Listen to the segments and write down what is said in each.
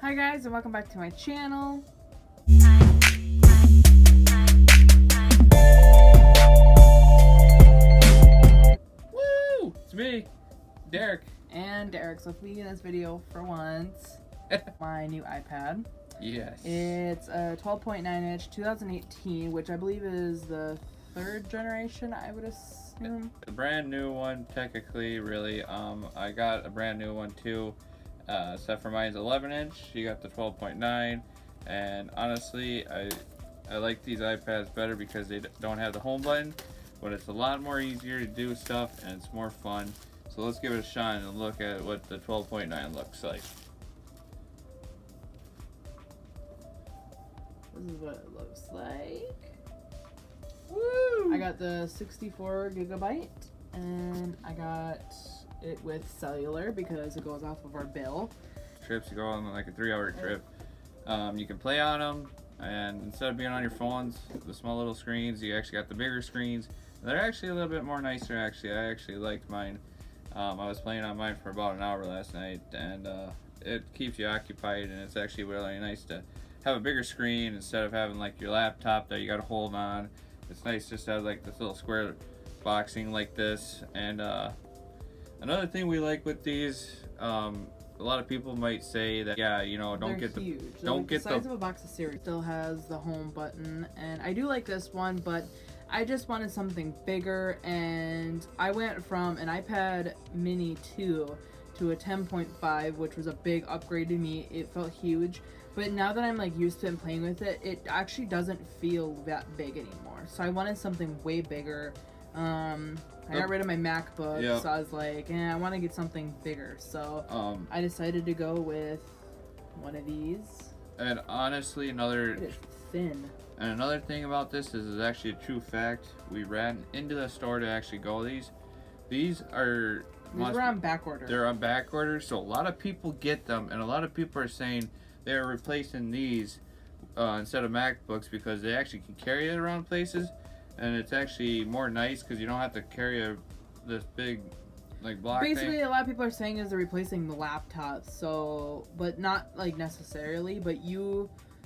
Hi guys, and welcome back to my channel. Woo! It's me, Derek. And Derek's with me in this video for once. My new iPad. Yes. It's a 12.9 inch 2018, which I believe is the third generation, I would assume. A brand new one, technically, really. I got a brand new one too, except for mine's 11 inch. You got the 12.9, and honestly, I like these iPads better because they don't have the home button, but it's a lot more easier to do stuff and it's more fun. So let's give it a shot and look at what the 12.9 looks like. This is what it looks like. Woo! I got the 64 gigabyte, and I got it with cellular because it goes off of our bill. Trips, you go on like a 3-hour trip. You can play on them, and instead of being on your phones, the small little screens, you actually got the bigger screens. They're actually a little bit more nicer. Actually, I actually liked mine. I was playing on mine for about an hour last night, and it keeps you occupied, and it's actually really nice to have a bigger screen instead of having like your laptop that you got to hold on. It's nice just to have like this little square boxing like this. And another thing we like with these, a lot of people might say that, yeah, you know, don't They're get huge. the don't like get the size of a box of cereal. Still has the home button, and I do like this one, but I just wanted something bigger, and I went from an iPad Mini 2 to a 10.5, which was a big upgrade to me. It felt huge, but now that I'm like used to it and playing with it, it actually doesn't feel that big anymore. So I wanted something way bigger. I got rid of my MacBook, yeah. So I was like, I want to get something bigger. So I decided to go with one of these. And honestly, It is thin. And another thing about this is actually a true fact. We ran into the store to actually go these. These were on back order. They're on back order, so a lot of people get them, and a lot of people are saying they're replacing these instead of MacBooks because they actually can carry it around places, and it's actually more nice because you don't have to carry this big like block Basically, thing. a lot of people are saying is they're replacing the laptops, so, but not like necessarily, but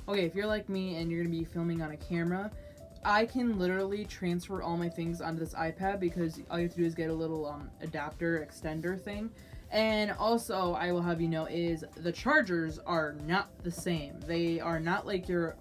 okay, if you're like me and you're gonna be filming on a camera, I can literally transfer all my things onto this iPad because all you have to do is get a little adapter extender thing. And also, I will have you know, is the chargers are not the same. They are not like your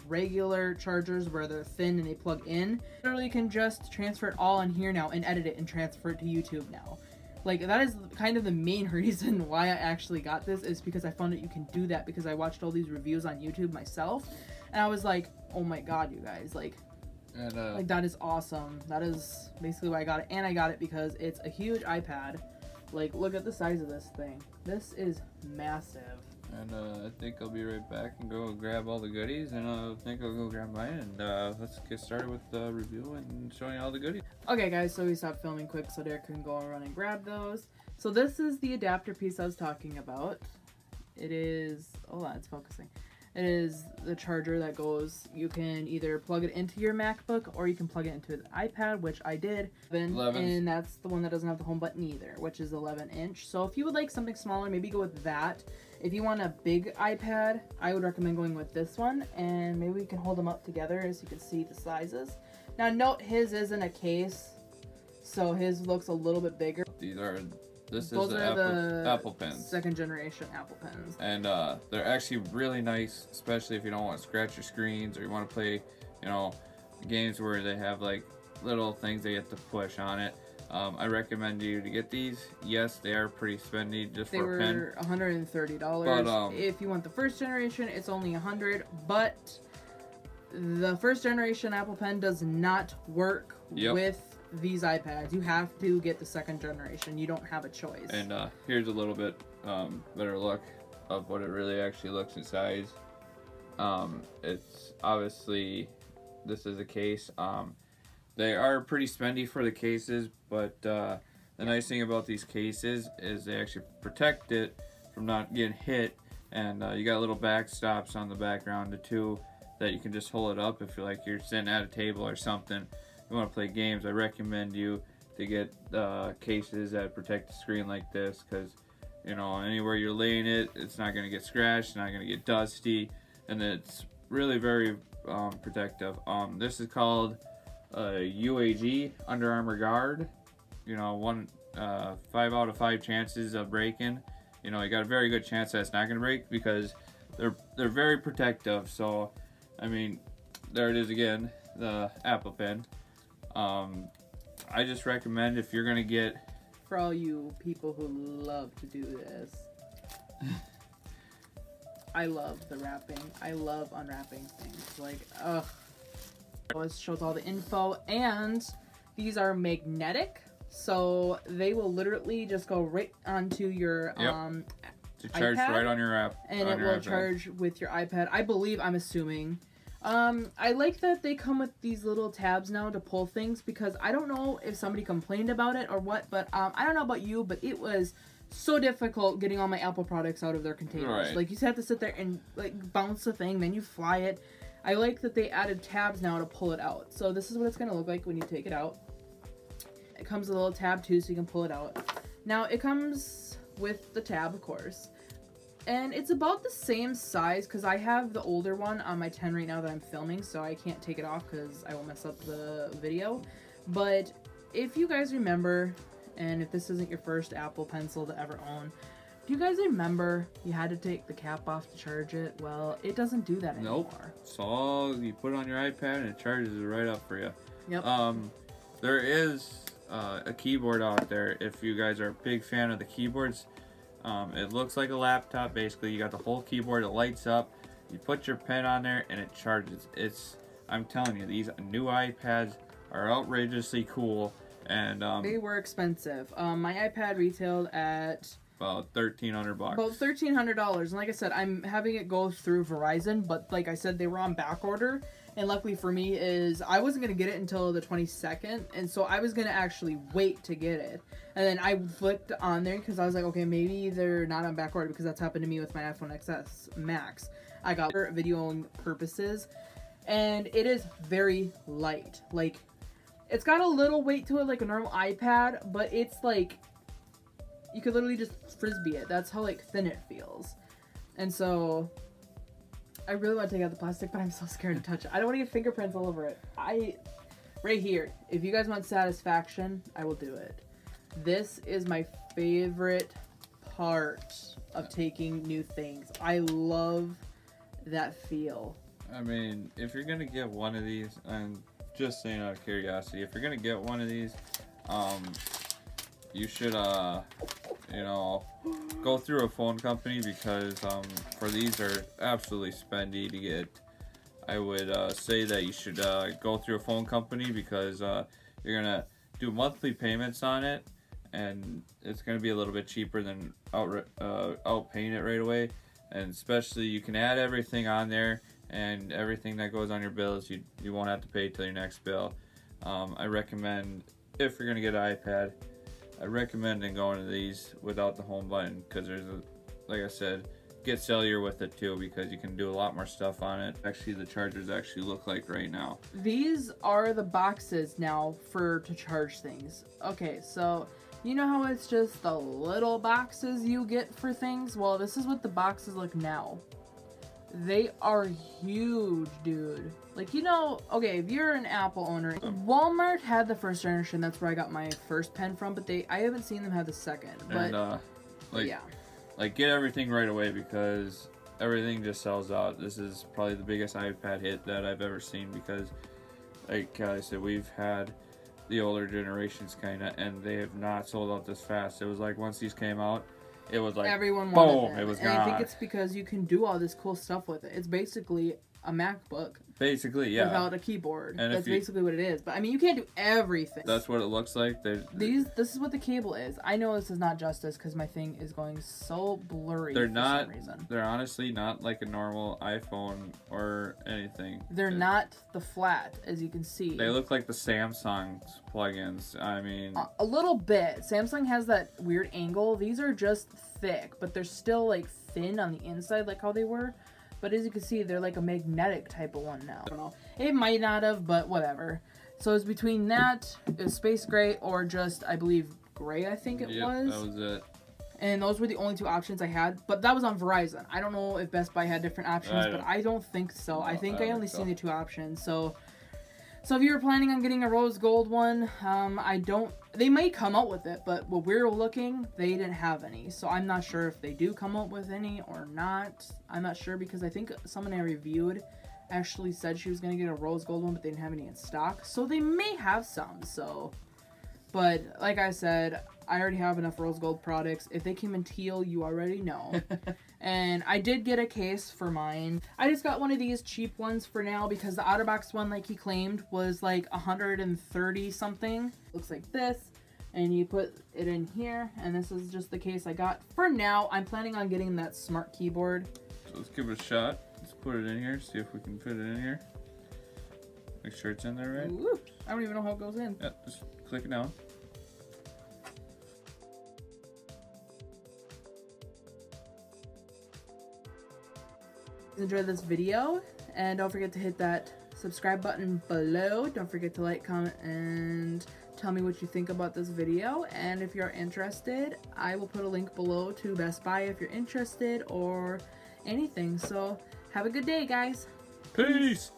regular chargers where they're thin and they plug in. Literally can just transfer it all in here now and edit it and transfer it to YouTube now. Like, that is kind of the main reason why I actually got this, is because I found that you can do that because I watched all these reviews on YouTube myself, and I was like, oh my god, you guys, like that is awesome. That is basically why I got it, and I got it because it's a huge iPad. Like, look at the size of this thing. This is massive. And I think I'll be right back and go grab all the goodies, and I think I'll go grab mine, and let's get started with the review and showing you all the goodies. Okay guys, so we stopped filming quick so Derek can go and run and grab those. So this is the adapter piece I was talking about. It is, hold on, it's focusing. It is the charger that goes, you can either plug it into your MacBook or you can plug it into the iPad, which I did. 11. And that's the one that doesn't have the home button either, which is 11 inch. So if you would like something smaller, maybe go with that. If you want a big iPad, I would recommend going with this one, and maybe we can hold them up together as you can see the sizes. Now note, his is in a case, so his looks a little bit bigger. This Those is are the Apple Pens. Second generation Apple Pens. And they're actually really nice, especially if you don't want to scratch your screens or you want to play, you know, games where they have like little things that you have to push on it. I recommend you to get these. Yes, they are pretty spendy just for a pen. They were $130. But, if you want the first generation, it's only $100. But the first generation Apple Pen does not work with these iPads. You have to get the second generation. You don't have a choice. And here's a little bit better look of what it really actually looks inside. It's obviously, this is a case. They are pretty spendy for the cases, but the nice thing about these cases is they actually protect it from not getting hit, and you got little backstops on the background too that you can just hold it up if you're sitting at a table or something. You want to play games, I recommend you to get cases that protect the screen like this, because You know, anywhere you're laying it, it's not going to get scratched, not going to get dusty, and it's really very protective. This is called UAG, Under Armour Guard. You know, 5 out of 5 chances of breaking. You know, you got a very good chance that it's not going to break because they're very protective. So, I mean, there it is again, the Apple Pen. I just recommend if you're going to get... For all you people who love to do this. I love the wrapping. I love unwrapping things. Like, ugh. It shows all the info, and these are magnetic, so they will literally just go right onto your to charge iPad, right on your app, and it will charge with your iPad. I'm assuming. I like that they come with these little tabs now to pull things, because I don't know if somebody complained about it or what, but I don't know about you, but it was so difficult getting all my Apple products out of their containers. Right. Like, you just have to sit there and like bounce the thing, then you fly it. I like that they added tabs now to pull it out. So this is what it's going to look like when you take it out. It comes with a little tab too, so you can pull it out. Now, it comes with the tab, of course. And it's about the same size, because I have the older one on my 10 right now that I'm filming, so I can't take it off because I will mess up the video. But if you guys remember, and if this isn't your first Apple Pencil to ever own, do you guys remember you had to take the cap off to charge it? Well, it doesn't do that anymore. Nope. So you put it on your iPad and it charges it right up for you. Yep. There is a keyboard out there. If you guys are a big fan of the keyboards, it looks like a laptop. Basically, you got the whole keyboard. It lights up. You put your pen on there and it charges. I'm telling you, these new iPads are outrageously cool. And they were expensive. My iPad retailed at about $1,300. About $1,300, and like I said, I'm having it go through Verizon, but like I said, they were on back order, and luckily for me is I wasn't gonna get it until the 22nd, and so I was gonna actually wait to get it, and then I flicked on there because I was like, okay, maybe they're not on back order, because that's happened to me with my iPhone XS Max. I got it for videoing purposes, and it is very light. Like, it's got a little weight to it like a normal iPad, but it's like, you could literally just frisbee it. That's how like thin it feels. And so I really want to take out the plastic, but I'm so scared to touch it. I don't want to get fingerprints all over it. Right here, if you guys want satisfaction, I will do it. This is my favorite part of taking new things. I love that feel. I mean, if you're gonna get one of these, I'm just saying out of curiosity, if you're gonna get one of these, you should you know, go through a phone company, because for these are absolutely spendy to get. I would say that you should go through a phone company, because you're gonna do monthly payments on it, and it's gonna be a little bit cheaper than outpaying it right away. And especially, you can add everything on there, and everything that goes on your bills you won't have to pay till your next bill. I recommend, if you're gonna get an iPad, I recommend going to these without the home button, because there's like I said, get cellular with it too, because you can do a lot more stuff on it. Actually, the chargers actually look like right now. These are the boxes now to charge things. Okay, so you know how it's just the little boxes you get for things? Well, this is what the boxes look now. They are huge, dude. Like, you know, okay, if you're an Apple owner, Walmart had the first generation. That's where I got my first pen from, but I haven't seen them have the second. But And, yeah, like, get everything right away, because everything just sells out. This is probably the biggest iPad hit that I've ever seen, because, like I said, we've had the older generations kind of, and they have not sold out this fast. It was like, once these came out, it was like, everyone boom, wanted them. it was and gone. I think it's because you can do all this cool stuff with it. It's basically a MacBook. Basically, yeah. Without a keyboard. And that's basically what it is. But I mean, you can't do everything. That's what it looks like. This is what the cable is. I know this is not justice because my thing is going so blurry for some reason. They're honestly not like a normal iPhone or anything. They're not the flat, as you can see. They look like the Samsung's plugins. I mean, a little bit. Samsung has that weird angle. These are just thick, but they're still like thin on the inside, like how they were. But as you can see, they're like a magnetic type of one now. I don't know. It might not have, but whatever. So it's between that, is space gray, or just, I believe, gray, I think it was. That was it. And those were the only two options I had, but that was on Verizon. I don't know if Best Buy had different options, but I don't think so. No, I think I only so. seen the two options. So if you were planning on getting a rose gold one, they may come out with it, but when we were looking, they didn't have any. So I'm not sure if they do come out with any or not. I'm not sure because I think someone I reviewed actually said she was going to get a rose gold one, but they didn't have any in stock. So they may have some, so. But like I said, I already have enough rose gold products. If they came in teal, you already know. And I did get a case for mine. I just got one of these cheap ones for now because the OtterBox one, like he claimed, was like 130 something. Looks like this. And you put it in here. And this is just the case I got. For now, I'm planning on getting that smart keyboard. So let's give it a shot. Let's put it in here, see if we can fit it in here. Make sure it's in there right. Ooh, I don't even know how it goes in. Yeah, just click it down. Enjoy this video, and don't forget to hit that subscribe button below. Don't forget to like, comment, and tell me what you think about this video. And if you're interested, I will put a link below to Best Buy if you're interested or anything. So have a good day, guys. Peace.